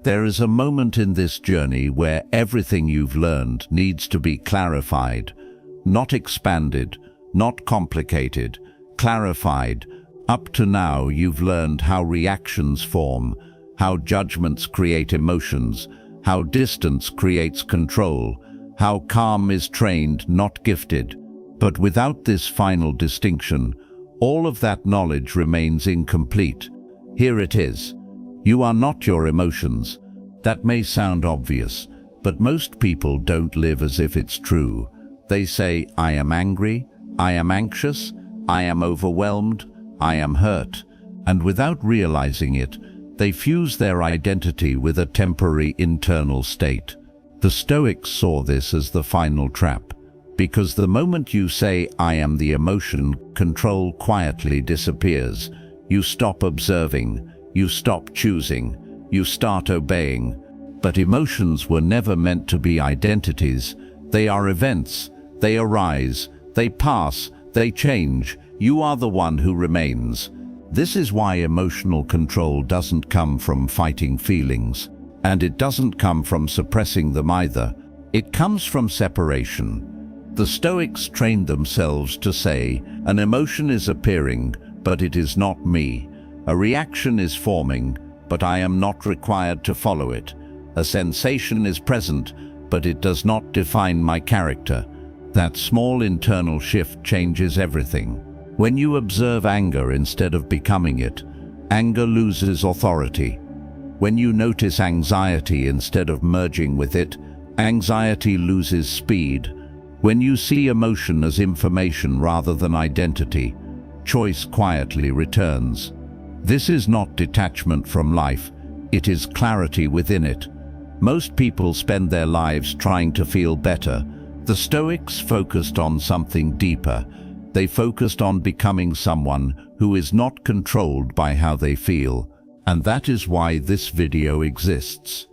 There is a moment in this journey where everything you've learned needs to be clarified, not expanded, not complicated, clarified. Up to now, you've learned how reactions form, how judgments create emotions, how distance creates control, how calm is trained, not gifted. But without this final distinction, all of that knowledge remains incomplete. Here it is. You are not your emotions. That may sound obvious, but most people don't live as if it's true. They say, I am angry, I am anxious, I am overwhelmed, I am hurt. And without realizing it, they fuse their identity with a temporary internal state. The Stoics saw this as the final trap, because the moment you say, I am the emotion, control quietly disappears. You stop observing, you stop choosing, you start obeying. But emotions were never meant to be identities. They are events. They arise, they pass, they change. You are the one who remains. This is why emotional control doesn't come from fighting feelings, and it doesn't come from suppressing them either. It comes from separation. The Stoics trained themselves to say, an emotion is appearing, but it is not me. A reaction is forming, but I am not required to follow it. A sensation is present, but it does not define my character. That small internal shift changes everything. When you observe anger instead of becoming it, anger loses authority. When you notice anxiety instead of merging with it, anxiety loses speed. When you see emotion as information rather than identity, choice quietly returns. This is not detachment from life, it is clarity within it. Most people spend their lives trying to feel better. The Stoics focused on something deeper. They focused on becoming someone who is not controlled by how they feel. And that is why this video exists.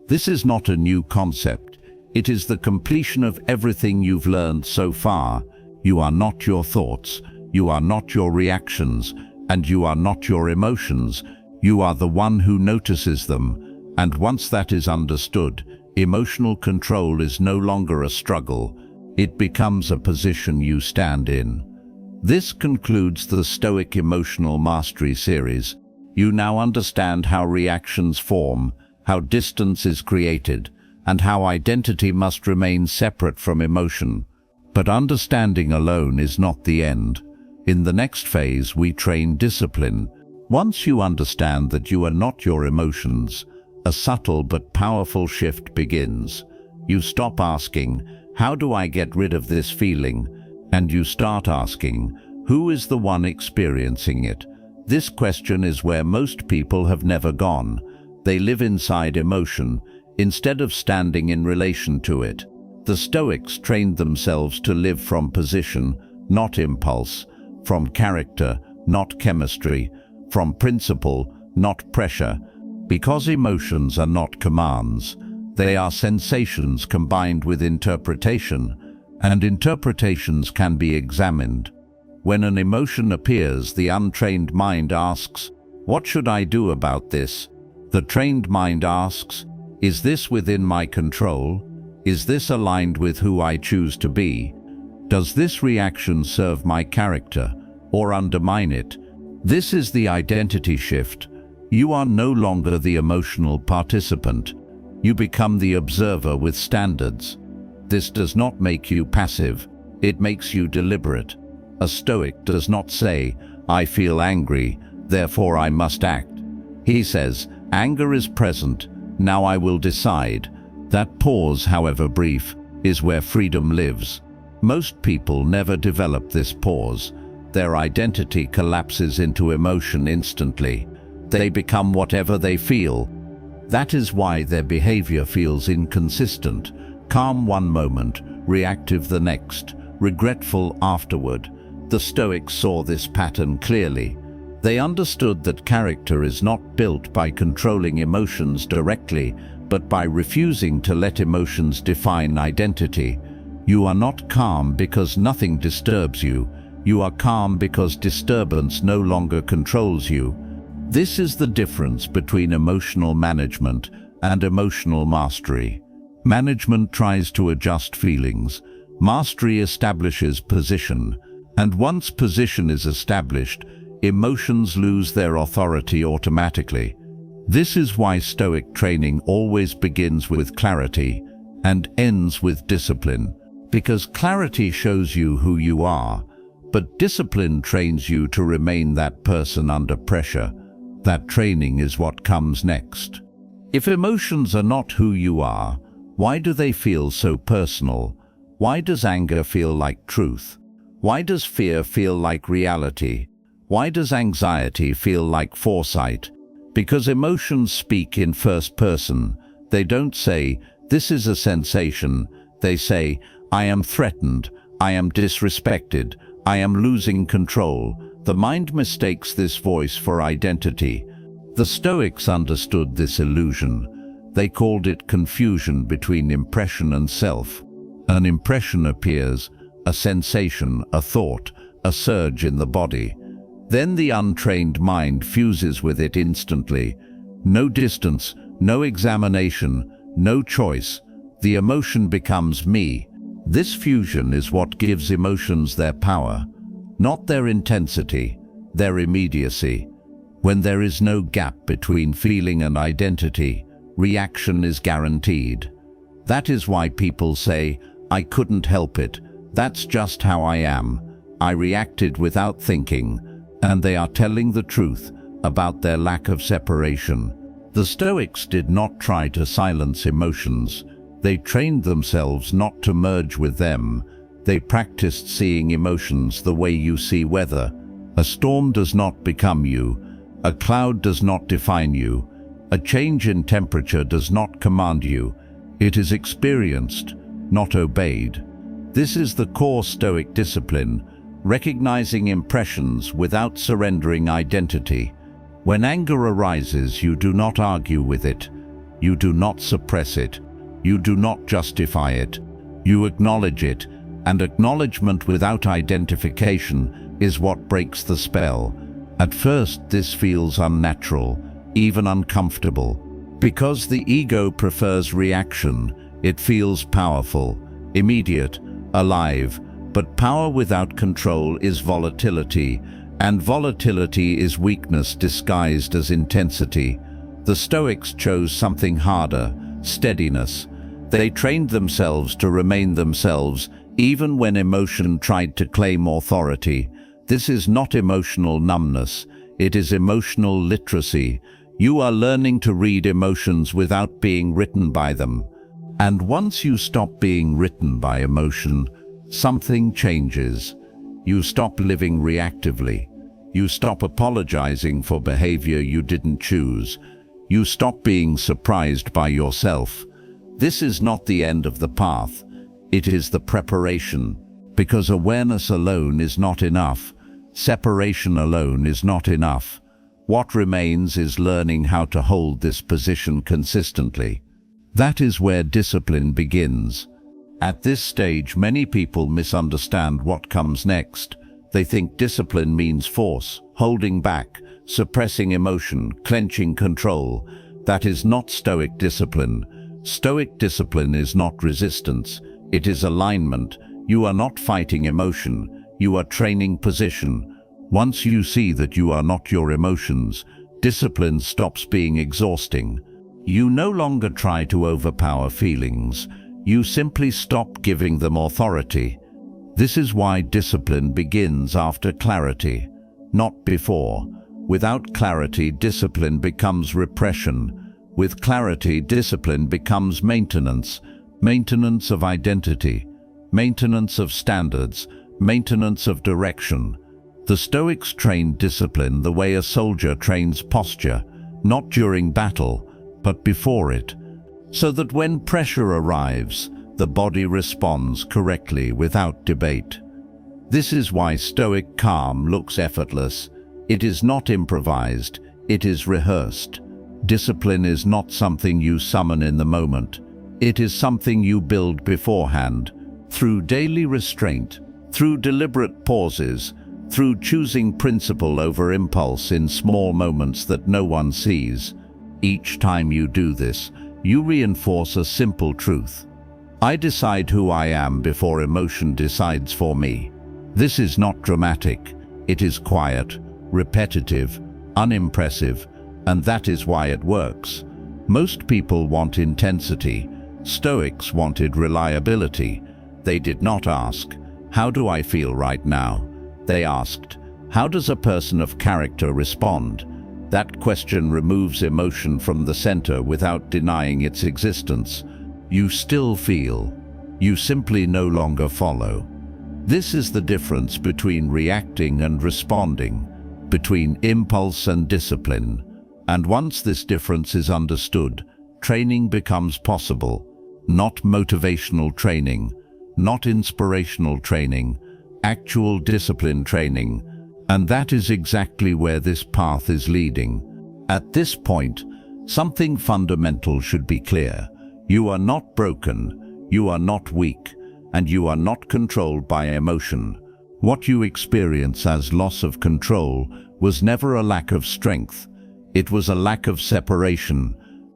This is not a new concept. It is the completion of everything you've learned so far. You are not your thoughts. You are not your reactions. And you are not your emotions. You are the one who notices them. And once that is understood, emotional control is no longer a struggle. It becomes a position you stand in. This concludes the Stoic Emotional Mastery series. You now understand how reactions form, how distance is created, and how identity must remain separate from emotion. But understanding alone is not the end. In the next phase, we train discipline. Once you understand that you are not your emotions, a subtle but powerful shift begins. You stop asking, how do I get rid of this feeling? And you start asking, who is the one experiencing it? This question is where most people have never gone. They live inside emotion, instead of standing in relation to it. The Stoics trained themselves to live from position, not impulse, from character, not chemistry, from principle, not pressure. Because emotions are not commands, they are sensations combined with interpretation, and interpretations can be examined. When an emotion appears, the untrained mind asks, what should I do about this? The trained mind asks, is this within my control? Is this aligned with who I choose to be? Does this reaction serve my character or undermine it? This is the identity shift. You are no longer the emotional participant. You become the observer with standards. This does not make you passive. It makes you deliberate. A Stoic does not say, I feel angry, therefore I must act. He says, anger is present, now I will decide. That pause, however brief, is where freedom lives. Most people never develop this pause. Their identity collapses into emotion instantly. They become whatever they feel. That is why their behavior feels inconsistent. Calm one moment, reactive the next, regretful afterward. The Stoics saw this pattern clearly. They understood that character is not built by controlling emotions directly, but by refusing to let emotions define identity. You are not calm because nothing disturbs you. You are calm because disturbance no longer controls you. This is the difference between emotional management and emotional mastery. Management tries to adjust feelings. Mastery establishes position. And once position is established, emotions lose their authority automatically. This is why Stoic training always begins with clarity and ends with discipline, because clarity shows you who you are, but discipline trains you to remain that person under pressure. That training is what comes next. If emotions are not who you are, why do they feel so personal? Why does anger feel like truth? Why does fear feel like reality? Why does anxiety feel like foresight? Because emotions speak in first person. They don't say, "This is a sensation." They say, "I am threatened, I am disrespected, I am losing control." The mind mistakes this voice for identity. The Stoics understood this illusion. They called it confusion between impression and self. An impression appears, a sensation, a thought, a surge in the body. Then the untrained mind fuses with it instantly. No distance, no examination, no choice. The emotion becomes me. This fusion is what gives emotions their power, not their intensity, their immediacy. When there is no gap between feeling and identity, reaction is guaranteed. That is why people say, "I couldn't help it. That's just how I am. I reacted without thinking." And they are telling the truth about their lack of separation. The Stoics did not try to silence emotions. They trained themselves not to merge with them. They practiced seeing emotions the way you see weather. A storm does not become you. A cloud does not define you. A change in temperature does not command you. It is experienced, not obeyed. This is the core Stoic discipline, recognizing impressions without surrendering identity. When anger arises, you do not argue with it. You do not suppress it. You do not justify it. You acknowledge it, and acknowledgement without identification is what breaks the spell. At first, this feels unnatural, even uncomfortable. Because the ego prefers reaction, it feels powerful, immediate, alive. But power without control is volatility, and volatility is weakness disguised as intensity. The Stoics chose something harder, steadiness. They trained themselves to remain themselves, even when emotion tried to claim authority. This is not emotional numbness, it is emotional literacy. You are learning to read emotions without being written by them. And once you stop being written by emotion, something changes. You stop living reactively. You stop apologizing for behavior you didn't choose. You stop being surprised by yourself. This is not the end of the path. It is the preparation. Because awareness alone is not enough. Separation alone is not enough. What remains is learning how to hold this position consistently. That is where discipline begins. At this stage, many people misunderstand what comes next. They think discipline means force, holding back, suppressing emotion, clenching control. That is not Stoic discipline. Stoic discipline is not resistance. It is alignment. You are not fighting emotion. You are training position. Once you see that you are not your emotions, discipline stops being exhausting. You no longer try to overpower feelings. You simply stop giving them authority. This is why discipline begins after clarity, not before. Without clarity, discipline becomes repression. With clarity, discipline becomes maintenance. Maintenance of identity, maintenance of standards, maintenance of direction. The Stoics trained discipline the way a soldier trains posture, not during battle, but before it, so that when pressure arrives, the body responds correctly without debate. This is why Stoic calm looks effortless. It is not improvised, it is rehearsed. Discipline is not something you summon in the moment. It is something you build beforehand, through daily restraint, through deliberate pauses, through choosing principle over impulse in small moments that no one sees. Each time you do this, you reinforce a simple truth. I decide who I am before emotion decides for me. This is not dramatic. It is quiet, repetitive, unimpressive, and that is why it works. Most people want intensity. Stoics wanted reliability. They did not ask, "How do I feel right now?" They asked, "How does a person of character respond?" That question removes emotion from the center without denying its existence. You still feel. You simply no longer follow. This is the difference between reacting and responding, between impulse and discipline. And once this difference is understood, training becomes possible. Not motivational training, not inspirational training, actual discipline training. And that is exactly where this path is leading. At this point, something fundamental should be clear. You are not broken, you are not weak, and you are not controlled by emotion. What you experience as loss of control was never a lack of strength. It was a lack of separation.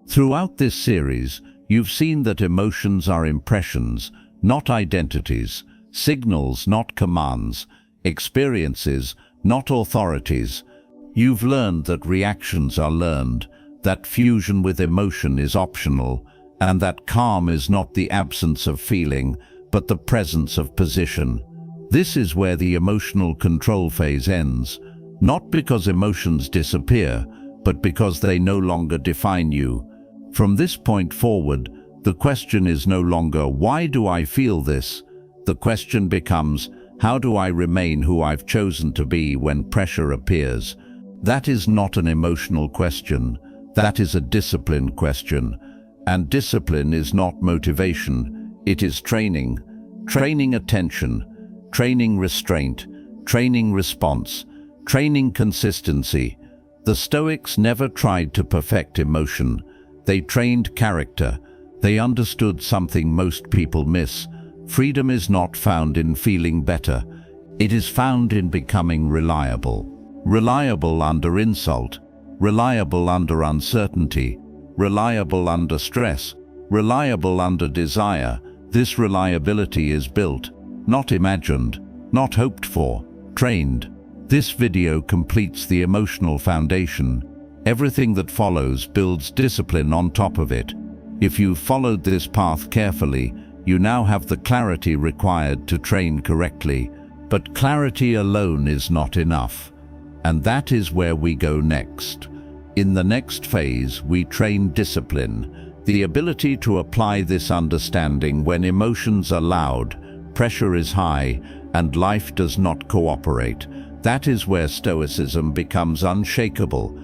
Throughout this series, you've seen that emotions are impressions, not identities, signals, not commands, experiences, not authorities. You've learned that reactions are learned, that fusion with emotion is optional, and that calm is not the absence of feeling, but the presence of position. This is where the emotional control phase ends, not because emotions disappear, but because they no longer define you. From this point forward, the question is no longer, "Why do I feel this?" The question becomes, "How do I remain who I've chosen to be when pressure appears?" That is not an emotional question. That is a discipline question. And discipline is not motivation. It is training. Training attention, training restraint, training response, training consistency. The Stoics never tried to perfect emotion. They trained character. They understood something most people miss. Freedom is not found in feeling better. It is found in becoming reliable. Reliable under insult, reliable under uncertainty, reliable under stress, reliable under desire. This reliability is built, not imagined, not hoped for, trained. This video completes the emotional foundation. Everything that follows builds discipline on top of it. If you've followed this path carefully, you now have the clarity required to train correctly. But clarity alone is not enough. And that is where we go next. In the next phase, we train discipline, the ability to apply this understanding when emotions are loud, pressure is high, and life does not cooperate. That is where Stoicism becomes unshakable,